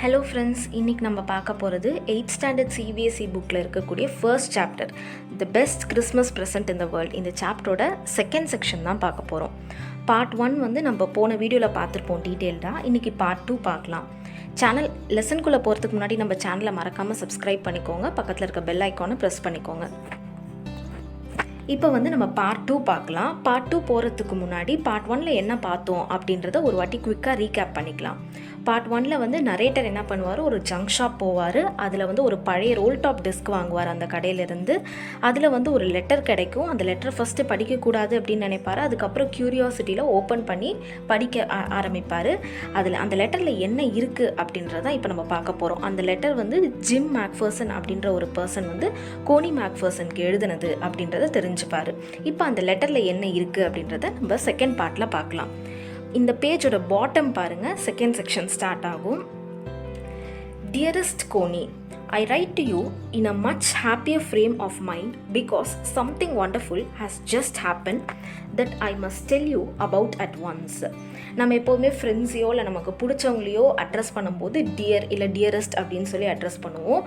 Hello friends, இன்றைக்கி நம்ம பார்க்க போகிறது 8th ஸ்டாண்டர்ட் Cbse புக்கில் இருக்கக்கூடிய first chapter the best Christmas present in the world. இந்த சாப்டரோட செகண்ட் செக்ஷன் தான் பார்க்க போகிறோம். பார்ட் 1 வந்து நம்ம போன வீடியோவில் பார்த்துருப்போம் டீட்டெயில்டாக. இன்றைக்கி பார்ட் 2 பார்க்கலாம். சேனல் லெசனுக்குள்ளே போகிறதுக்கு முன்னாடி நம்ம சேனலை மறக்காமல் சப்ஸ்கிரைப் பண்ணிக்கோங்க, பக்கத்தில் இருக்க பெல் ஐக்கானை ப்ரெஸ் பண்ணிக்கோங்க. இப்போ வந்து நம்ம பார்ட் 2 பார்க்கலாம். பார்ட் 2 போகிறதுக்கு முன்னாடி பார்ட் 1ல் என்ன பார்த்தோம் அப்படின்றத ஒரு வாட்டி குவிக்காக ரீகேப் பண்ணிக்கலாம். பார்ட் 1ல் வந்து நரேட்டர் என்ன பண்ணுவார், ஒரு ஜங்க் ஷாப் போவார். அதில் வந்து ஒரு பழைய ரோல் டாப் டெஸ்க் வாங்குவார் அந்த கடையிலேருந்து. அதில் வந்து ஒரு லெட்டர் கிடைக்கும். அந்த லெட்டர் ஃபஸ்ட்டு படிக்கக்கூடாது அப்படின்னு நினைப்பார். அதுக்கப்புறம் க்யூரியாசிட்டியில் ஓப்பன் பண்ணி படிக்க ஆரம்பிப்பார். அந்த லெட்டரில் என்ன இருக்குது அப்படின்றதான் இப்போ நம்ம பார்க்க போகிறோம். அந்த லெட்டர் வந்து ஜிம் மேக்ஃபர்சன் அப்படின்ற ஒரு பர்சன் வந்து கோனி மேக்ஃபர்சனுக்கு எழுதுனது அப்படின்றத தெரிஞ்சுப்பார். இப்போ அந்த லெட்டரில் என்ன இருக்குது அப்படின்றத நம்ம செகண்ட் பார்ட்டில் பார்க்கலாம். இந்த பேஜோட பாட்டம் பாருங்கள், செகண்ட் செக்ஷன் ஸ்டார்ட் ஆகும். Dearest Connie, I write to you in a much happier frame of mind because something wonderful has just happened that I must tell you about at once. நம்ம எப்போதுமே ஃப்ரெண்ட்ஸையோ இல்லை நமக்கு பிடிச்சவங்களையோ address பண்ணும்போது dear இல்லை dearest அப்படின்னு சொல்லி address பண்ணுவோம்.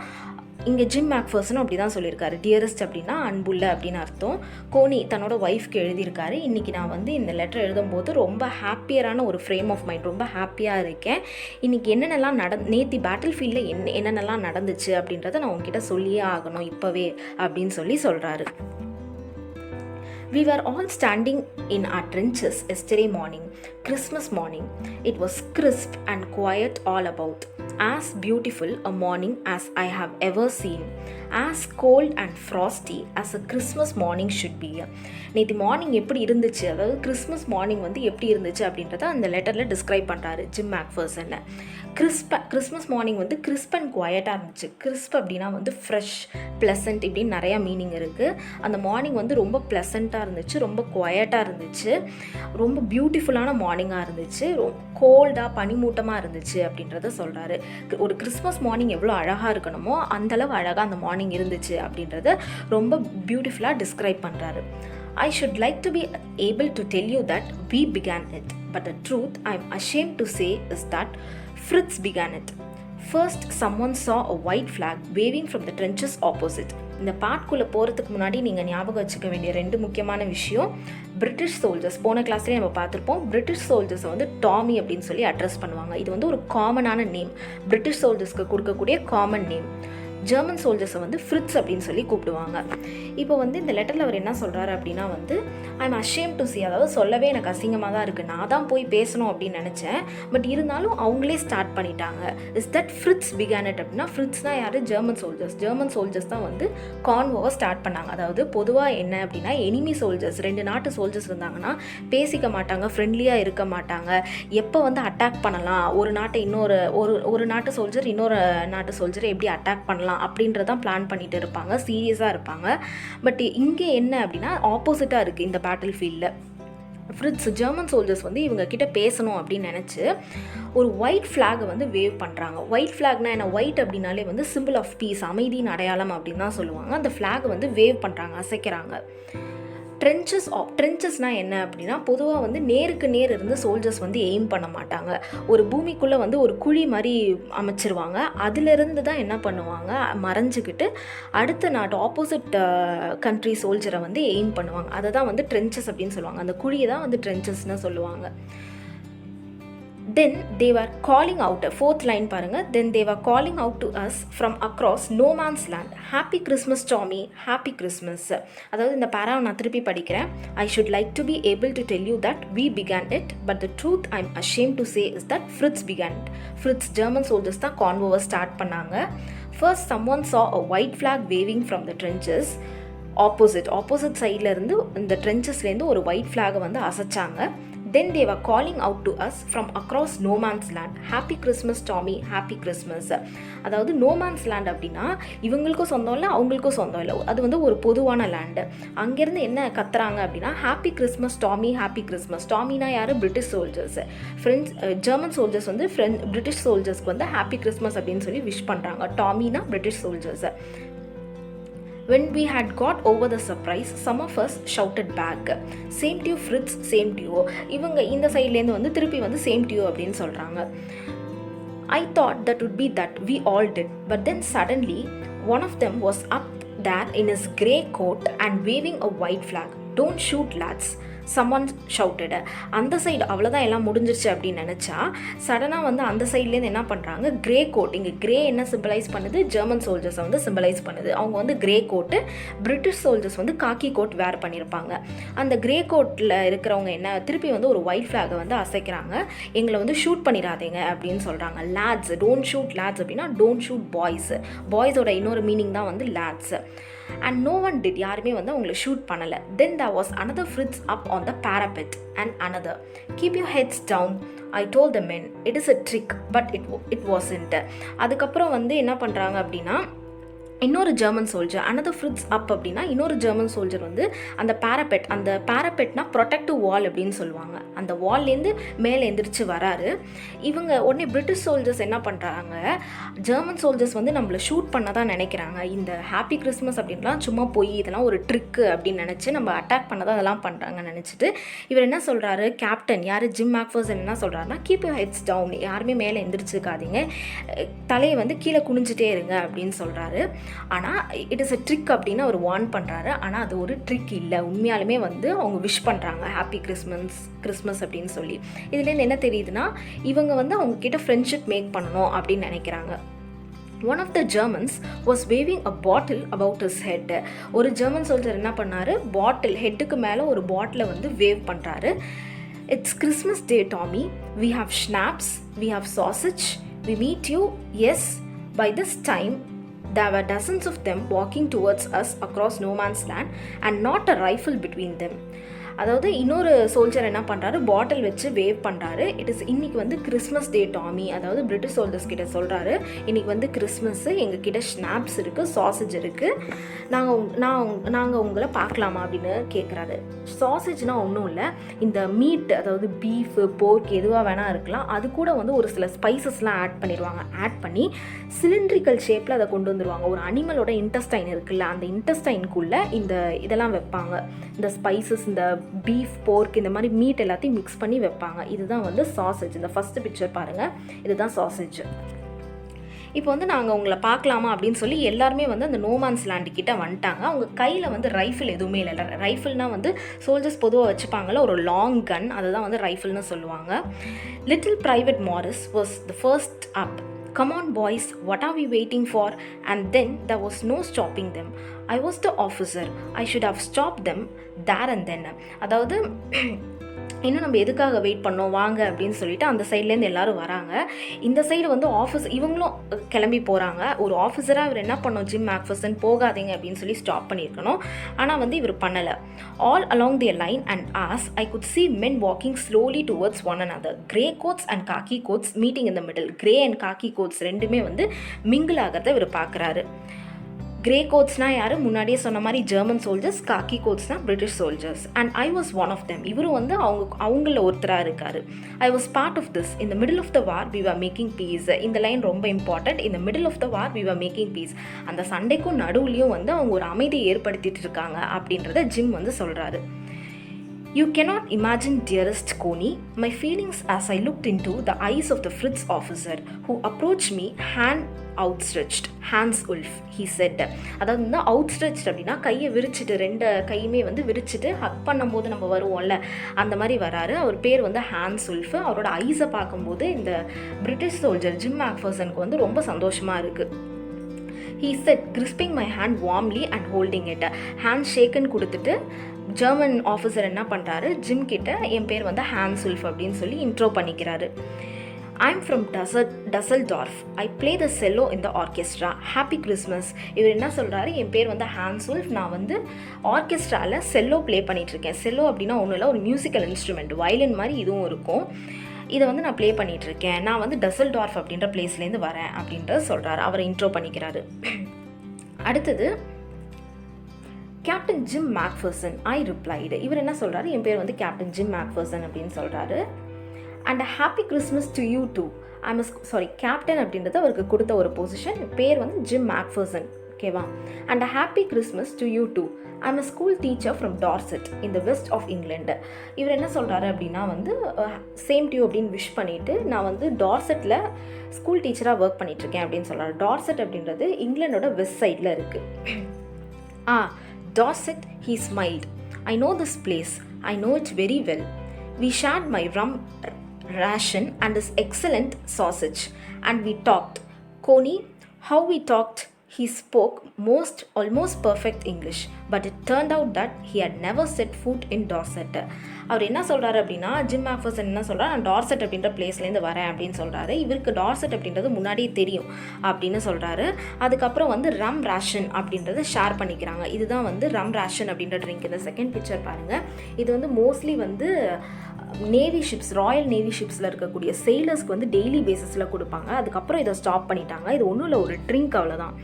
இங்கே ஜிம் மேக்ஃபர்சனும் அப்படி தான் சொல்லியிருக்காரு. டியரஸ்ட் அப்படின்னா அன்புள்ள அப்படின்னு அர்த்தம். கோனி தன்னோட ஒய்ஃப்க்கு எழுதியிருக்காரு, இன்றைக்கி நான் வந்து இந்த லெட்டர் எழுதும்போது ரொம்ப ஹாப்பியரான ஒரு ஃப்ரேம் ஆஃப் மைண்ட், ரொம்ப ஹாப்பியாக இருக்கேன். இன்றைக்கி என்னென்னலாம் நேற்று பேட்டில் ஃபீல்டில் என்னென்னலாம் நடந்துச்சு அப்படின்றத நான் உங்ககிட்ட சொல்லியே ஆகணும் இப்போவே அப்படின்னு சொல்கிறாரு. We were all standing in our trenches yesterday morning, Christmas morning. It was crisp and quiet all about. As beautiful a morning as I have ever seen. As cold and frosty as a Christmas morning should be. நேற்று morning எப்படி இருந்துச்சு, அதாவது Christmas morning வந்து எப்படி இருந்துச்சு அப்படின்றத அந்த லெட்டரில் டிஸ்கிரைப் பண்ணுறாரு ஜிம் மேக்ஃபர்சனில். கிறிஸ்மஸ் மார்னிங் வந்து கிறிஸ்ப் அண்ட் குவாய்ட்டாக இருந்துச்சு. கிறிஸ்ப் அப்படின்னா வந்து ஃப்ரெஷ், ப்ளசண்ட் இப்படின்னு நிறையா மீனிங் இருக்குது. அந்த மார்னிங் வந்து ரொம்ப ப்ளசண்ட்டாக இருந்துச்சு, ரொம்ப குவாய்ட்டாக இருந்துச்சு, ரொம்ப பியூட்டிஃபுல்லான மார்னிங்காக இருந்துச்சு, கோல்டாக பனிமூட்டமாக இருந்துச்சு அப்படின்றத சொல்கிறாரு. ஒரு கிறிஸ்மஸ் மார்னிங் எவ்வளோ அழகாக இருக்கணுமோ அந்தளவு அழகாக அந்த மார்னிங் இருந்துச்சு அப்படின்றத ரொம்ப பியூட்டிஃபுல்லாக டிஸ்கிரைப் பண்ணுறாரு. I should like to be able to tell you that we began it, but the truth I am ashamed to say is that Fritz began it. First, someone saw a white flag waving from the trenches opposite. இந்த பார்ட்குள்ளே போகிறதுக்கு முன்னாடி நீங்கள் ஞாபகம் வச்சுக்க வேண்டிய 2 முக்கியமான விஷயம். British soldiers, போன கிளாஸ்லேயே நம்ம பார்த்துருப்போம். பிரிட்டிஷ் சோல்ஜர்ஸை வந்து டாமி அப்படின்னு சொல்லி அட்ரஸ் பண்ணுவாங்க. இது வந்து ஒரு காமனான நேம், பிரிட்டிஷ் சோல்ஜர்ஸ்க்கு கொடுக்கக்கூடிய காமன் நேம். ஜெர்மன் சோல்ஜர்ஸை வந்து ஃப்ரிட்ஸ் அப்படின்னு சொல்லி கூப்பிடுவாங்க. இப்போ வந்து இந்த லெட்டரில் அவர் என்ன சொல்கிறாரு அப்படின்னா வந்து ஐ எம் அஷேம் டு சி, அதாவது சொல்லவே எனக்கு அசிங்கமாக தான் இருக்குது, நான் தான் போய் பேசணும் அப்படின்னு நினச்சேன், பட் இருந்தாலும் அவங்களே ஸ்டார்ட் பண்ணிட்டாங்க. Is that Fritz began it அப்படின்னா ஃப்ரிட்ஸ்னால் யார், ஜெர்மன் சோல்ஜர்ஸ் தான் வந்து கான்வோவை ஸ்டார்ட் பண்ணாங்க. அதாவது பொதுவாக என்ன அப்படின்னா எனிமி சோல்ஜர்ஸ், 2 நாட்டு சோல்ஜர்ஸ் இருந்தாங்கன்னா பேசிக்க மாட்டாங்க, ஃப்ரெண்ட்லியாக இருக்க மாட்டாங்க, எப்போ வந்து அட்டாக் பண்ணலாம், ஒரு நாட்டு சோல்ஜர் இன்னொரு நாட்டு சோல்ஜரை எப்படி அட்டாக் பண்ணலாம் அப்படின்றதான் பிளான் பண்ணிட்டு இருப்பாங்க, சீரியஸாக இருப்பாங்க. பட் இங்கே என்ன அப்படின்னா ஆப்போசிட்டாக இருக்குது இந்த பேட்டில் ஃபீல்டில். ஃப்ரிட்ஸ் ஜெர்மன் சோல்ஜர்ஸ் வந்து இவங்க கிட்ட பேசணும் அப்படின்னு நினச்சி ஒரு ஒயிட் ஃப்ளாகை வந்து வேவ் பண்ணுறாங்க. ஒயிட் ஃப்ளாக்னா என்ன, ஒயிட் அப்படின்னாலே வந்து சிம்பிள் ஆஃப் பீஸ், அமைதியின் அடையாளம் அப்படின்னு தான் சொல்லுவாங்க. அந்த ஃப்ளாகை வந்து வேவ் பண்ணுறாங்க, அசைக்கிறாங்க. ட்ரென்ச்சஸ்னால் என்ன அப்படின்னா பொதுவாக வந்து நேருக்கு நேர் இருந்து சோல்ஜர்ஸ் வந்து எய்ம் பண்ண மாட்டாங்க. ஒரு பூமிக்குள்ளே வந்து ஒரு குழி மாதிரி அமைச்சிருவாங்க. அதிலிருந்து தான் என்ன பண்ணுவாங்க, மறைஞ்சிக்கிட்டு அடுத்த நாட்டு ஆப்போசிட் கண்ட்ரி சோல்ஜரை வந்து எய்ம் பண்ணுவாங்க. அதை தான் வந்து ட்ரென்ச்சஸ் அப்படின்னு சொல்லுவாங்க. அந்த குழியை தான் வந்து ட்ரென்ச்சஸ்ன்னு சொல்லுவாங்க. Then they were calling out, 4th line பாருங்க. Then they were calling out to us from across no man's land. Happy Christmas Tommy, Happy Christmas. அதாவது இந்த பேராவை நான் திருப்பி படிக்கிறேன். I should like to be able to tell you that we began it, but the truth I'm ashamed to say is that Fritz began it. Fritz German soldiers தான் கான்வோவை start பண்ணாங்க. First someone saw a white flag waving from the trenches. Opposite சைடில் இருந்து இந்த ட்ரென்ச்சஸ்லேருந்து ஒரு white ஃப்ளாகை வந்து அசைச்சாங்க. Then they were calling out to us from across no man's land. Happy Christmas Tommy, Happy Christmas. அதாவது no man's land அப்படின்னா இவங்களுக்கும் சொந்தம் இல்லை, அவங்களுக்கும் சொந்தம் இல்லை, அது வந்து ஒரு பொதுவான லேண்டு. அங்கேருந்து என்ன கத்துறாங்க அப்படின்னா happy Christmas Tommy, happy Christmas. Dominar யார், பிரிட்டிஷ் சோல்ஜர்ஸ். ஜெர்மன் சோல்ஜர்ஸ் வந்து பிரிட்டிஷ் சோல்ஜர்ஸ்க்கு வந்து ஹாப்பி கிறிஸ்மஸ் அப்படின்னு சொல்லி விஷ் பண்ணுறாங்க. Dominar British soldiers. When we had got over the surprise, some of us shouted back, "Same to you, Fritz, same to you." இவங்க இந்த சைட்லேருந்து வந்து திருப்பி வந்து சேம் டு யூ அப்படின்னு சொல்கிறாங்க. I thought that would be that we all did, but then suddenly one of them was up there in his grey coat and waving a white flag. Don't shoot, lads, someone shouted. அந்த side அவ்வளோதான் எல்லாம் முடிஞ்சிருச்சு அப்படின்னு நினச்சா சடனாக வந்து அந்த சைட்லேருந்து என்ன பண்ணுறாங்க, கிரே கோட். இங்கே கிரே என்ன சிம்பிளைஸ் பண்ணுது, ஜெர்மன் சோல்ஜர்ஸை வந்து சிம்பிளைஸ் பண்ணுது. அவங்க வந்து கிரே கோட்டு, பிரிட்டிஷ் சோல்ஜர்ஸ் வந்து காக்கி கோட் வேர் பண்ணியிருப்பாங்க. அந்த கிரே கோட்டில் இருக்கிறவங்க என்ன திருப்பி வந்து ஒரு ஒயிட் ஃப்ளாகை வந்து அசைக்கிறாங்க. எங்களை வந்து ஷூட் பண்ணிடாதீங்க அப்படின்னு சொல்கிறாங்க. லேட்ஸ், டோன்ட் ஷூட் லேட்ஸ் அப்படின்னா டோன்ட் ஷூட் பாய்ஸ். பாய்ஸோட இன்னொரு மீனிங் தான் வந்து lads. And no one did, யாருமே வந்து அவங்களை ஷூட் பண்ணலை. Then there was another Fritz up on the parapet and another. Keep your heads down, I told the men. It is a trick, but it wasn't. அதுக்கப்புறம் வந்து என்ன பண்ணுறாங்க அப்படின்னா, இன்னொரு ஜெர்மன் சோல்ஜர், அனதர் ஃப்ரிட்ஸ் அப் அப்படின்னா இன்னொரு German soldier வந்து அந்த பேரபெட்னா ப்ரொடெக்டிவ் வால் அப்படின்னு சொல்லுவாங்க. அந்த வால்லேருந்து மேலே எந்திரிச்சு வராரு. இவங்க உடனே பிரிட்டிஷ் சோல்ஜர்ஸ் என்ன பண்ணுறாங்க, ஜெர்மன் சோல்ஜர்ஸ் வந்து நம்மளை ஷூட் பண்ண தான் நினைக்கிறாங்க. இந்த ஹாப்பி கிறிஸ்மஸ் அப்படின்லாம் சும்மா போய் இதெல்லாம் ஒரு ட்ரிக்கு அப்படின்னு நினச்சி நம்ம அட்டாக் பண்ண தான் அதெல்லாம் பண்ணுறாங்கன்னு நினச்சிட்டு இவர் என்ன சொல்கிறாரு, கேப்டன் யார் ஜிம் மேக்ஃபர்சன் என்ன சொல்கிறாருன்னா, கீப் யூர் ஹெட்ஸ் டவுன், யாருமே மேலே எந்திரிச்சிருக்காதீங்க, தலையை வந்து கீழே குனிஞ்சிட்டே இருங்க அப்படின்னு சொல்கிறாரு. ஆனால் இட் இஸ் அ ட்ரிக் அப்படின்னு அவர் வார்ன் பண்ணுறாரு. ஆனால் அது ஒரு ட்ரிக் இல்லை, உண்மையாலுமே வந்து அவங்க விஷ் பண்ணுறாங்க ஹாப்பி கிறிஸ்மஸ் அப்படின்னு சொல்லி. இதுலேருந்து என்ன தெரியுதுன்னா, இவங்க வந்து அவங்க கிட்ட ஃப்ரெண்ட்ஷிப் மேக் பண்ணணும் அப்படின்னு நினைக்கிறாங்க. One of the Germans was waving a bottle about his head. ஒரு ஜெர்மன் சோல்ஜர் என்ன பண்ணாரு, பாட்டில் ஹெட்டுக்கு மேலே ஒரு பாட்டிலை வந்து வேவ் பண்ணுறாரு. It's Christmas Day, Tommy. We have schnapps, we have sausage, we meet you. Yes, by this time there were dozens of them walking towards us across no man's land and not a rifle between them. அதாவது இன்னொரு soldier என்ன பண்ணுறாரு, பாட்டில் வச்சு wave பண்ணுறாரு. இன்னைக்கு வந்து Christmas டே Tommy, அதாவது British soldiers கிட்ட சொல்கிறாரு, இன்னைக்கு வந்து கிறிஸ்மஸ்ஸு, எங்கள் கிட்ட ஸ்னாப்ஸ் இருக்குது, சாசேஜ் இருக்குது, நாங்கள் உங்களை பார்க்கலாமா அப்படின்னு கேட்குறாரு. சாசேஜ்னால் ஒன்றும் இல்லை, இந்த மீட், அதாவது பீஃபு, போர்க் எதுவாக வேணால் இருக்கலாம், அது கூட வந்து ஒரு சில ஸ்பைசஸ்லாம் ஆட் பண்ணிடுவாங்க. ஆட் பண்ணி சிலிண்ட்ரிக்கல் ஷேப்பில் அதை கொண்டு வந்துடுவாங்க. ஒரு அனிமலோட இன்டெஸ்டைன் இருக்குல்ல, அந்த இன்டெஸ்டைனுக்குள்ளே இந்த இதெல்லாம் வைப்பாங்க, இந்த ஸ்பைசஸ், இந்த பீஃப், போர்க், இந்த மாதிரி மீட் எல்லாத்தையும் மிக்ஸ் பண்ணி வைப்பாங்க. இதுதான் வந்து சாசேஜ். இந்த ஃபர்ஸ்ட் பிக்சர் பாருங்கள், இதுதான் சாசேஜ். இப்போ வந்து நாங்கள் உங்களை பார்க்கலாமா அப்படின்னு சொல்லி எல்லாருமே வந்து அந்த நோமான்ஸ் லேண்டு கிட்ட வந்துட்டாங்க. அவங்க கையில் வந்து ரைஃபிள் எதுவுமே இல்லை. ரைஃபிள்னால் வந்து சோல்ஜர்ஸ் பொதுவாக வச்சுப்பாங்கள்ல, ஒரு லாங் கன், அதுதான் வந்து ரைஃபிள்னு சொல்லுவாங்க. Little private Morris was the first up. Come on boys, what are we waiting for? And then there was no stopping them. I was the officer. I should have stopped them there and then. அதாவது இன்னும் நம்ம எதுக்காக wait பண்ணோம், வாங்க அப்படின்னு சொல்லிட்டு அந்த சைட்லேருந்து எல்லோரும் வராங்க. இந்த சைடு வந்து இவங்களும் கிளம்பி போகிறாங்க. ஒரு ஆஃபீஸராக இவர் என்ன பண்ணோம், ஜிம் மேக்ஃபர்சன் போகாதீங்க அப்படின்னு சொல்லி ஸ்டாப் பண்ணியிருக்கணும். ஆனால் வந்து இவர் பண்ணலை. All along the line and as I could see men walking slowly towards one another. Grey coats and khaki coats meeting in the middle. Grey and khaki coats ரெண்டுமே வந்து மிங்கிள் ஆகிறத இவர் பார்க்குறாரு. கிரே கோட்ஸ்னால் யார், முன்னாடியே சொன்ன மாதிரி ஜெர்மன் சோல்ஜர்ஸ். காக்கி கோட்ஸ்னால் British soldiers. And I was one of them. இவரும் வந்து அவங்கள ஒருத்தராக இருக்கார். I was part of this. In the middle of the war we are making peace. இந்த லைன் ரொம்ப important. In the middle of the war we are making peace. அந்த சண்டைக்கும் நடுவுலையும் வந்து அவங்க ஒரு அமைதியை ஏற்படுத்திட்டு இருக்காங்க அப்படின்றத ஜிம் வந்து சொல்கிறாரு. You cannot imagine, dearest Coney, my feelings as I looked into the eyes of the Fritz officer who approached me hand outstretched. Hans Ulf, he said. அதாவது வந்து outstretched அப்படின்னா கையை விரிச்சிட்டு, ரெண்டு கையுமே வந்து விரிச்சிட்டு ஹக் பண்ணும்போது நம்ம வருவோம்ல, அந்த மாதிரி வராரு. அவர் பேர் வந்து ஹான்ஸ் உல்ஃப். அவரோட ஐஸை பார்க்கும்போது இந்த பிரிட்டிஷ் சோல்ஜர் ஜிம் மேக்ஃபர்சனுக்கு வந்து ரொம்ப சந்தோஷமாக இருக்குது. He said, gripping my hand warmly and holding it. Hand shake hand கொடுத்துட்டு ஜெர்மன் ஆஃபீஸர் என்ன பண்ணுறாரு, ஜிம் கிட்ட என் பேர் வந்து ஹான்ஸ் உல்ஃப் அப்படின்னு சொல்லி இன்ட்ரோ பண்ணிக்கிறாரு. I'm from Dusseldorf. I play the cello in the orchestra. Happy Christmas. இவர் என்ன சொல்கிறாரு, என் பேர் வந்து ஹான்ஸ் உல்ஃப், நான் வந்து ஆர்கெஸ்ட்ராவில் செல்லோ ப்ளே பண்ணிகிட்ருக்கேன். செல்லோ அப்படின்னா ஒன்றும் இல்லை, ஒரு மியூசிக்கல் இன்ஸ்ட்ருமெண்ட், வயலின் மாதிரி இதுவும் இருக்கும். இதை வந்து நான் ப்ளே பண்ணிகிட்ருக்கேன். நான் வந்து டசல்டார்ஃப் அப்படின்ற பிளேஸ்லேருந்து வரேன் அப்படின்றத சொல்கிறாரு. அவரை இன்ட்ரோ பண்ணிக்கிறாரு. அடுத்தது கேப்டன் ஜிம் மேக்ஃபர்சன். ஐ ரிப்ளைடு. இவர் என்ன சொல்கிறாரு, என் பேர் வந்து கேப்டன் ஜிம் மேக்ஃபர்சன் அப்படின்னு சொல்கிறாரு. And a happy Christmas to you too. Captain அப்படின்றது அவருக்கு கொடுத்த ஒரு பொசிஷன். பேர் வந்து ஜிம் மேக்ஃபர்சன். ஓகேவா? And a happy Christmas to you too. I'm a school teacher from Dorset in the west of England. இவர் என்ன சொல்கிறாரு அப்படின்னா வந்து சேம் டியூ அப்படின்னு விஷ் பண்ணிவிட்டு நான் வந்து டார்செட்டில் ஸ்கூல் டீச்சராக ஒர்க் பண்ணிகிட்ருக்கேன் அப்படின்னு சொல்கிறாரு. டார்செட் அப்படின்றது இங்கிலாண்டோட வெஸ்ட் சைடில் இருக்குது. Dorset, he smiled. I know this place. I know it very well. We shared my rum ration and his excellent sausage. And we talked. Coney, how we talked. He spoke almost perfect English, but it turned out that he had never set foot in Dorset. அவர் என்ன சொல்கிறாரு அப்படின்னா, gym மேக்ஃபர்சன் என்ன சொல்கிறார், நான் Dorset அப்படின்ற பிளேஸ்லேருந்து வரேன் அப்படின்னு சொல்கிறாரு. இவருக்கு டார்செட் அப்படின்றது முன்னாடியே தெரியும் அப்படின்னு சொல்கிறாரு. அதுக்கப்புறம் வந்து ரம் ரேஷன் அப்படின்றத ஷேர் பண்ணிக்கிறாங்க. இதுதான் வந்து ரம் ரேஷன் அப்படின்ற ட்ரிங்க். இந்த செகண்ட் பிக்சர் பாருங்கள். இது வந்து மோஸ்ட்லி வந்து நேவி ஷிப்ஸ், ராயல் நேவி ஷிப்ஸில் இருக்கக்கூடிய செயிலர்ஸ்க்கு வந்து டெய்லி பேசிஸில் கொடுப்பாங்க. அதுக்கப்புறம் இதை ஸ்டாப் பண்ணிட்டாங்க. இது ஒன்றும் இல்லை, ஒரு ட்ரிங்க், அவ்வளோதான்.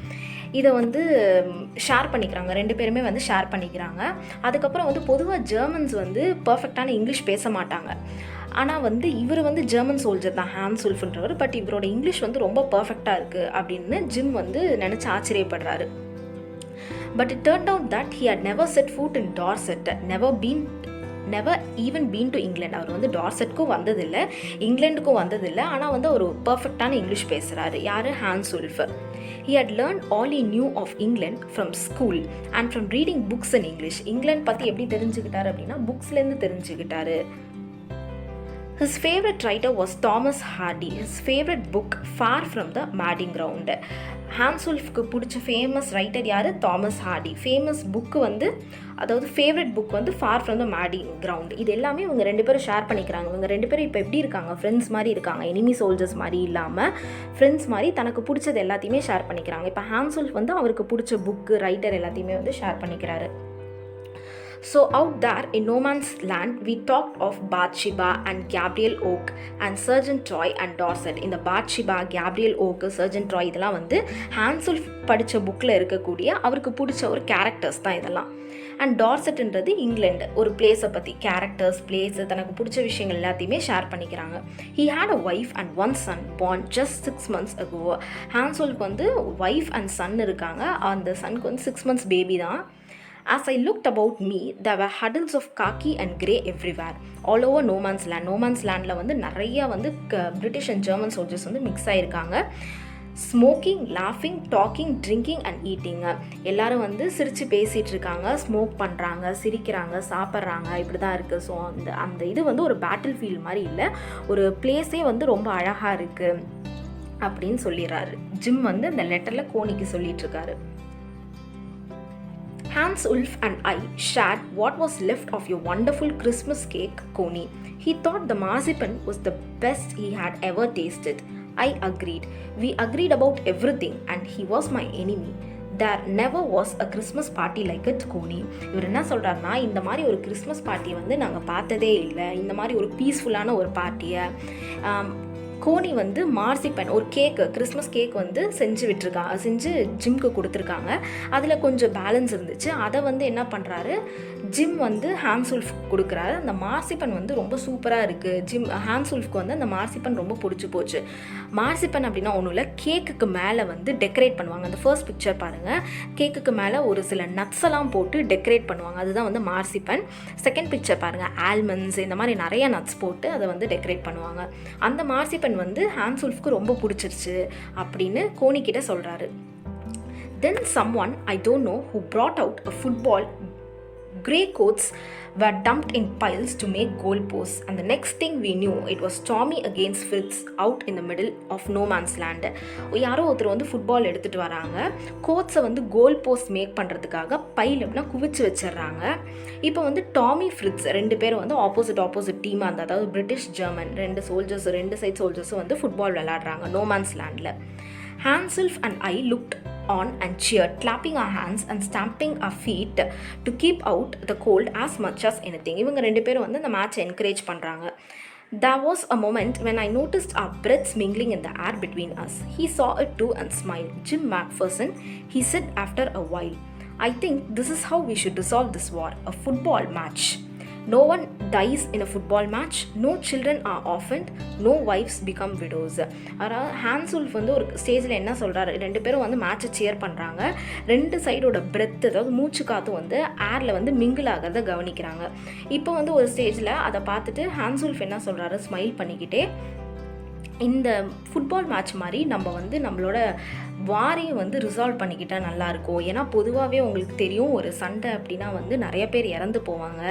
இதை வந்து ஷேர் பண்ணிக்கிறாங்க, ரெண்டு பேருமே வந்து ஷேர் பண்ணிக்கிறாங்க. அதுக்கப்புறம் வந்து பொதுவாக ஜெர்மன்ஸ் வந்து பர்ஃபெக்டான இங்கிலீஷ் பேச மாட்டாங்க. ஆனால் வந்து இவர் வந்து ஜெர்மன் சோல்ஜர் தான், ஹான்ஸ் உல்ஃப்ன்றவர். பட் இவரோட இங்கிலீஷ் வந்து ரொம்ப பர்ஃபெக்டாக இருக்குது அப்படின்னு ஜிம் வந்து நினச்சி ஆச்சரியப்படுறாரு. But it turned out that he had never set foot in Dorset, never even been to England. அவர் வந்து டார்செட்க்கும் வந்ததில்லை, இங்கிலாண்டுக்கும் வந்ததில்லை. ஆனால் வந்து ஒரு பர்ஃபெக்டான இங்கிலீஷ் பேசுகிறாரு. யார்? Hans Wolf. He had learned all he knew of England from school and from reading books in English. England பற்றி எப்படி தெரிஞ்சுக்கிட்டாரு அப்படின்னா புக்ஸ்லேருந்து தெரிஞ்சுக்கிட்டாரு. His favorite writer was Thomas Hardy. His favorite book, Far from the Madding Ground. Hans உல்ஃப்க்கு பிடிச்ச famous writer யார்? Thomas Hardy. Famous book வந்து, அதாவது favourite book வந்து Far from the Madding Ground. இது எல்லாமே இவங்க ரெண்டு பேரும் ஷேர் பண்ணிக்கிறாங்க. இவங்க ரெண்டு பேரும் இப்போ எப்படி இருக்காங்க? ஃப்ரெண்ட்ஸ் மாதிரி இருக்காங்க. எனிமி சோல்ஜர்ஸ் மாதிரி இல்லாமல் ஃப்ரெண்ட்ஸ் மாதிரி தனக்கு பிடிச்சது எல்லாத்தையுமே ஷேர் பண்ணிக்கிறாங்க. இப்போ ஹான்ஸ் உல்ஃப் வந்து அவருக்கு பிடிச்ச புக்கு, ரைட்டர் எல்லாத்தையுமே வந்து ஷேர் பண்ணிக்கிறாரு. So out there in no man's land, we talked of Bathsheba and Gabriel Oak and Sergeant Troy and Dorset. இந்த Bathsheba, Gabriel Oak, Sergeant Troy இதெல்லாம் வந்து ஹான்ஸ் உல்ஃப் படித்த புக்கில் இருக்கக்கூடிய அவருக்கு பிடிச்ச ஒரு கேரக்டர்ஸ் தான் இதெல்லாம். அண்ட் டார்செட்ன்றது இங்கிலாந்து ஒரு பிளேஸை பற்றி, கேரக்டர்ஸ், பிளேஸு, தனக்கு பிடிச்ச விஷயங்கள் எல்லாத்தையுமே ஷேர் பண்ணிக்கிறாங்க. He had a wife and one son born just 6 months ago. Hans Wolf வந்து ஒய்ஃப் அண்ட் சன் இருக்காங்க. அந்த சனுக்கு வந்து 6 months பேபி தான். As I looked about me, there were huddles of khaki and grey everywhere, all over no man's land. No man's landல வந்து நிறைய வந்து பிரிட்டிஷ் அண்ட் ஜெர்மன் சோல்ஜர்ஸ் வந்து மிக்ஸ் ஆகிருக்காங்க. ஸ்மோக்கிங், லாஃபிங், டாக்கிங், ட்ரிங்கிங் அண்ட் ஈட்டிங். எல்லாரும் வந்து சிரித்து பேசிகிட்டு இருக்காங்க, ஸ்மோக் பண்ணுறாங்க, சிரிக்கிறாங்க, சாப்பிட்றாங்க, இப்படி தான் இருக்குது. ஸோ அந்த இது வந்து ஒரு பேட்டில் ஃபீல்ட் மாதிரி இல்லை, ஒரு பிளேஸே வந்து ரொம்ப அழகாக இருக்குது அப்படின்னு சொல்லிடுறாரு. ஜிம் வந்து அந்த லெட்டரில் கோனிக்கு சொல்லிகிட்ருக்காரு. Hans Ulf and I shared what was left of your wonderful Christmas cake, Coney. He thought the marzipan was the best he had ever tasted. I agreed. We agreed about everything and he was my enemy. There never was a Christmas party like it, Coney. இவர் என்ன சொல்கிறாருன்னா, இந்த மாதிரி ஒரு Christmas party வந்து நாங்கள் பார்த்ததே இல்லை. இந்த மாதிரி ஒரு பீஸ்ஃபுல்லான ஒரு பார்ட்டியை கோனி வந்து மார்சிபன் ஒரு கேக்கு, கிறிஸ்மஸ் கேக் வந்து செஞ்சு ஜிம்க்கு கொடுத்துருக்காங்க. அதில் கொஞ்சம் பேலன்ஸ் இருந்துச்சு. அதை வந்து என்ன பண்ணுறாரு, ஜிம் வந்து ஹான்ஸ் உல்ஃப் கொடுக்குறாரு. அந்த மார்சிபன் வந்து ரொம்ப சூப்பராக இருக்குது. ஹான்ஸ் உல்ஃப்க்கு வந்து அந்த மார்சிபன் ரொம்ப பிடிச்சி போச்சு. மார்சிபன் அப்படின்னா ஒன்றும் இல்லை, கேக்குக்கு மேலே வந்து டெக்கரேட் பண்ணுவாங்க. அந்த ஃபர்ஸ்ட் பிக்சர் பாருங்கள், கேக்குக்கு மேலே ஒரு சில நட்ஸ் எல்லாம் போட்டு டெக்கரேட் பண்ணுவாங்க, அதுதான் வந்து மார்சிபன். செகண்ட் பிக்சர் பாருங்கள், ஆல்மண்ட்ஸ், இந்த மாதிரி நிறைய நட்ஸ் போட்டு அதை வந்து டெக்கரேட் பண்ணுவாங்க. அந்த மார்சிபன் வந்து ஹான்ஸ் உல்ஃப்க்கு ரொம்ப பிடிச்சிருச்சு அப்படின்னு கோனி கிட்ட சொல்கிறாரு. Then someone, I don't know, who brought out a football. Grey coats were dumped in piles to make goal posts, and the next thing we knew, it was Tommy against Fritz out in the middle of no man's land. யாரோ ஒருத்தர் வந்து football எடுத்துகிட்டு வராங்க. கோட்ஸை வந்து goal post make பண்ணுறதுக்காக file அப்படின்னா குவிச்சு வச்சிடுறாங்க. இப்போ வந்து டாமி, ஃப்ரிட்ஸ் ரெண்டு பேரும் வந்து ஆப்போசிட் டீமாக இருந்தால், அதாவது பிரிட்டிஷ் ஜெர்மன் ரெண்டு சைட் சோல்ஜர்ஸும் வந்து ஃபுட்பால் விளையாடுறாங்க நோ மேன்ஸ் லேண்டில். Hans Ulf and I looked on and cheered, clapping our hands and stamping our feet to keep out the cold as much as anything. இவங்க ரெண்டு பேரும் வந்து அந்த மேட்சை என்கரேஜ் பண்ணுறாங்க. There was a moment when I noticed our breaths mingling in the air between us. He saw it too and smiled. Jim Macpherson, he said after a while, I think this is how we should resolve this war, a football match. No one dies in a football match. No children are orphaned. No wives become widows. அதாவது ஹான்ஸ்வுல்ஃப் வந்து ஒரு ஸ்டேஜில் என்ன சொல்கிறாரு, 2 பேரும் வந்து மேட்சை shear பண்ணுறாங்க. 2 சைடோட பிரெத், அதாவது மூச்சு காற்று வந்து ஏரில் வந்து மிங்கிள் ஆகிறத கவனிக்கிறாங்க. இப்போ வந்து ஒரு ஸ்டேஜில் அதை பார்த்துட்டு ஹான்ஸ்வுல்ஃப் என்ன சொல்கிறாரு, ஸ்மைல் பண்ணிக்கிட்டே, இந்த ஃபுட்பால் மேட்ச் மாதிரி நம்ம வந்து நம்மளோட வாரையும் வந்து ரிசால்வ் பண்ணிக்கிட்டால் நல்லாயிருக்கும். ஏன்னா பொதுவாகவே உங்களுக்கு தெரியும், ஒரு சண்டை அப்படின்னா வந்து நிறைய பேர் இறந்து போவாங்க.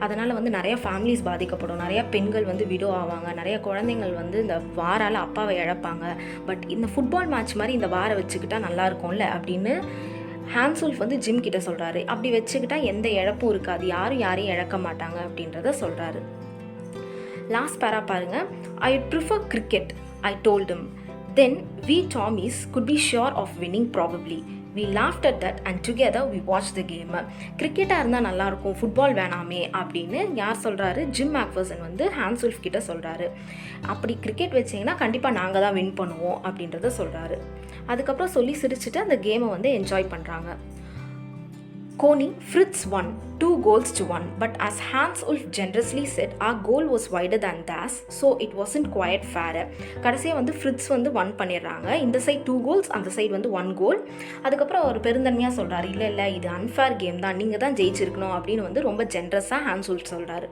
அதனால் வந்து நிறையா ஃபேமிலிஸ் பாதிக்கப்படும், நிறையா பெண்கள் வந்து விடோ ஆவாங்க, நிறைய குழந்தைங்கள் வந்து இந்த வாரால் அப்பாவை இழப்பாங்க. பட் இந்த ஃபுட்பால் மேட்ச் மாதிரி இந்த வாரை வச்சுக்கிட்டால் நல்லாயிருக்கும்ல அப்படின்னு ஹான்ஸ்வுல்ஃப் வந்து ஜிம் கிட்ட சொல்கிறாரு. அப்படி வச்சுக்கிட்டா எந்த இழப்பும் இருக்காது, யாரும் யாரையும் இழக்க மாட்டாங்க அப்படின்றத சொல்கிறாரு. லாஸ்ட் பேரா பாருங்க. I prefer cricket, I told him. Then we Tommies could be sure of winning probably. We laughed at that and together we watched the game. கிரிக்கெட்டாக இருந்தால் நல்லாயிருக்கும், ஃபுட்பால் வேணாமே அப்படின்னு யார் சொல்கிறாரு, ஜிம் மேக்ஃபர்சன் வந்து ஹான்ஸ்வுல்ஃப் கிட்ட சொல்கிறாரு. அப்படி கிரிக்கெட் வச்சிங்கன்னா கண்டிப்பாக நாங்கள் தான் வின் பண்ணுவோம் அப்படின்றத சொல்கிறாரு. அதுக்கப்புறம் சொல்லி சிரிச்சுட்டு அந்த கேமை வந்து என்ஜாய் பண்ணுறாங்க. Coney, Fritz won 2 goals to 1, but as Hans-Ulf generously said, our goal was wider than theirs, so it wasn't quite fair. கடைசியாக வந்து ஃப்ரிட்ஸ் வந்து 1 பண்ணிடுறாங்க. இந்த சைட் 2 goals, அந்த சைடு வந்து 1 goal. அதுக்கப்புறம் அவர் பெருந்தன்மையாக சொல்கிறார், இல்லை இது அன்ஃபேர் கேம் தான், நீங்கள் தான் ஜெயிச்சிருக்கணும் அப்படின்னு வந்து ரொம்ப ஜென்ரஸாக ஹான்ஸ்வுல்ஃப் சொல்கிறாரு.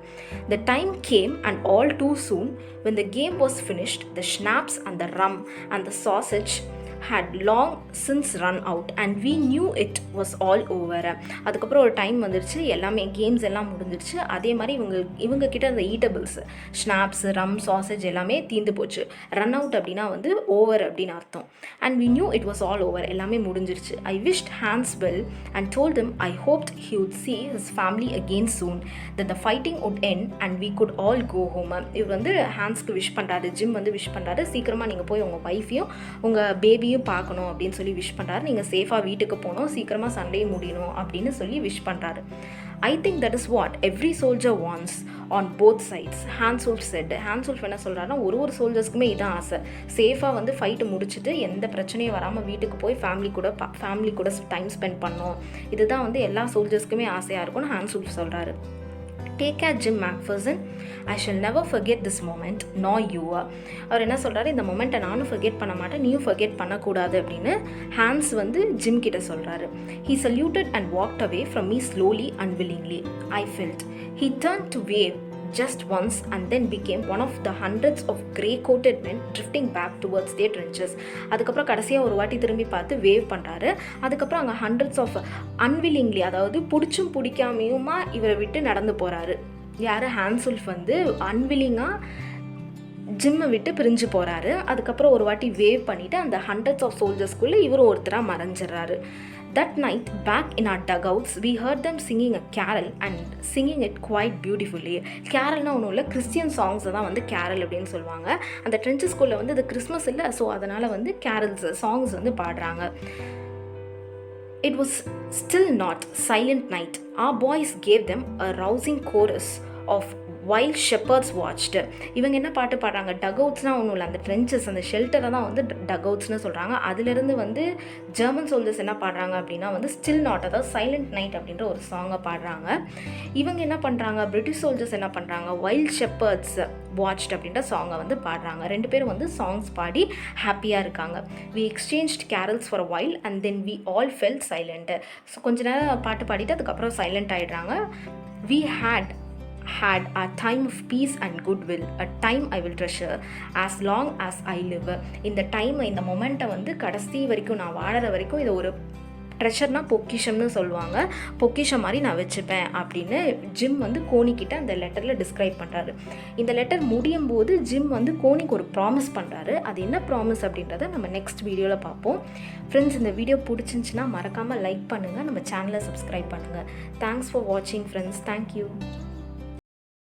The time came and all too soon, when the game was finished, the schnapps and the rum and the sausage had long since run out and we knew it was all over. அதுக்கப்புறம் ஒரு time வந்துருச்சு, எல்லாமே games எல்லாம் முடிஞ்சிருச்சு. அதே மாதிரி இவங்க கிட்ட அந்த ஈட்டபிள்ஸ், ஸ்னாப்ஸ், ரம், சாசேஜ் எல்லாமே தீர்ந்து போச்சு. ரன் அவுட் அப்படின்னா வந்து ஓவர் அப்படின்னு அர்த்தம். And we knew it was all over, எல்லாமே முடிஞ்சிருச்சு. I wished Hans well and told him I hoped he would see his family again soon, that the fighting would end and we could all go home. இவர் வந்து ஹான்ஸ்க்கு wish பண்ணுறாரு, gym வந்து wish பண்ணுறாரு, சீக்கிரமாக நீங்கள் போய் உங்கள் வைஃபையும் உங்கள் பேபியும் பார்க்கணும் அப்படின்னு சொல்லி விஷ் பண்ணுறாரு. நீங்கள் சேஃபாக வீட்டுக்கு போகணும், சீக்கிரமாக சண்டையும் முடியணும் அப்படின்னு சொல்லி விஷ் பண்ணுறாரு. I think that is what every soldier wants on both sides, Hans-Ulf said. Hans-Ulf என்ன சொல்கிறாருன்னா, ஒரு சோல்ஜர்ஸ்க்குமே இதான் ஆசை, சேஃபாக வந்து ஃபைட்டு முடிச்சுட்டு எந்த பிரச்சனையும் வராமல் வீட்டுக்கு போய் ஃபேமிலி கூட டைம் ஸ்பெண்ட் பண்ணோம். இதுதான் வந்து எல்லா சோல்ஜர்ஸ்க்குமே ஆசையாக இருக்கும்னு Hans-Ulf சொல்கிறாரு. Take care Jim Macpherson, I shall never forget this moment, nor you. அவர் என்ன சொல்கிறாரு, இந்த மொமெண்ட்டை நானும் ஃபர்கெட் பண்ண மாட்டேன், நீயும் ஃபர்கெட் பண்ணக்கூடாது அப்படின்னு ஹான்ஸ் வந்து ஜிம் கிட்ட சொல்கிறாரு. He saluted and walked away from me slowly, unwillingly, I felt. He turned to wave just once and then became one of the hundreds of grey-coated men drifting back towards their trenches. அதுக்கப்புறம் கடைசியாக ஒரு வாட்டி திரும்பி பார்த்து wave பண்ணுறாரு. அதுக்கப்புறம் அங்கே hundreds of unwillingly, அதாவது பிடிச்சும் பிடிக்காமையுமா இவரை விட்டு நடந்து போகிறாரு. யார், ஹான்ஸ்வுல்ஃப் வந்து அன்வில்லிங்காக ஜிம்மை விட்டு பிரிஞ்சு போகிறாரு. அதுக்கப்புறம் ஒரு வாட்டி வேவ் பண்ணிவிட்டு அந்த ஹண்ட்ரட்ஸ் ஆஃப் சோல்ஜர்ஸ்குள்ளே இவரும் ஒருத்தராக மறைஞ்சிடறாரு. That night, back in our dugouts, we heard them singing a carol and singing it quite beautifully. கேரல்னா ஒன்றும் இல்லை, கிறிஸ்டியன் சாங்ஸை தான் வந்து கேரல் அப்படின்னு சொல்லுவாங்க. அந்த ட்ரென்ச்சஸ்குள்ளே வந்து அது கிறிஸ்மஸ் இல்லை, ஸோ அதனால் வந்து கேரல்ஸ் சாங்ஸ் வந்து பாடுறாங்க. It was still not silent night. Our boys gave them a rousing chorus of while shepherds watched. இவங்க என்ன பாட்டு பாடுறாங்க, டக்அவுட்ஸ்னால் ஒன்றும் இல்லை, அந்த ட்ரென்ச்சஸ், அந்த ஷெல்டரை தான் வந்து டக்அவுட்ஸ்னு சொல்கிறாங்க. அதிலிருந்து வந்து ஜெர்மன் சோல்ஜர்ஸ் என்ன பாடுறாங்க அப்படின்னா வந்து ஸ்டில் நாட், அதாவது சைலண்ட் நைட் அப்படின்ற ஒரு சாங்கை பாடுறாங்க. இவங்க என்ன பண்ணுறாங்க, பிரிட்டிஷ் சோல்ஜர்ஸ் என்ன பண்ணுறாங்க, வைல்ட் ஷெப்பர்ட்ஸ் வாட்ச்ட் அப்படின்ற சாங்கை வந்து பாடுறாங்க. 2 பேரும் வந்து சாங்ஸ் பாடி ஹாப்பியாக இருக்காங்க. We exchanged carols for a while and then we all felt silent. So கொஞ்ச நேரம் பாட்டு பாடிட்டு அதுக்கப்புறம் silent ஆகிடுறாங்க. We had a time of peace and goodwill, a time I will treasure as long as I live. இந்த டைமை, இந்த மொமெண்ட்டை வந்து கடைசி வரைக்கும், நான் வாழற வரைக்கும் இதை ஒரு ட்ரெஷர்னால் பொக்கிஷம்னு சொல்லுவாங்க, பொக்கிஷம் மாதிரி நான் வச்சுப்பேன் அப்படின்னு ஜிம் வந்து கோனிக்கிட்ட அந்த லெட்டரில் டிஸ்கிரைப் பண்ணுறாரு. இந்த லெட்டர் முடியும் போது ஜிம் வந்து கோனிக்கு ஒரு ப்ராமிஸ் பண்ணுறாரு. அது என்ன ப்ராமிஸ் அப்படின்றத நம்ம நெக்ஸ்ட் வீடியோவில் பார்ப்போம். ஃப்ரெண்ட்ஸ், இந்த வீடியோ பிடிச்சிருந்துச்சின்னா மறக்காமல் லைக் பண்ணுங்கள், நம்ம சேனலை சப்ஸ்கிரைப் பண்ணுங்கள். தேங்க்ஸ் ஃபார் வாட்சிங் ஃப்ரெண்ட்ஸ். தேங்க்யூ.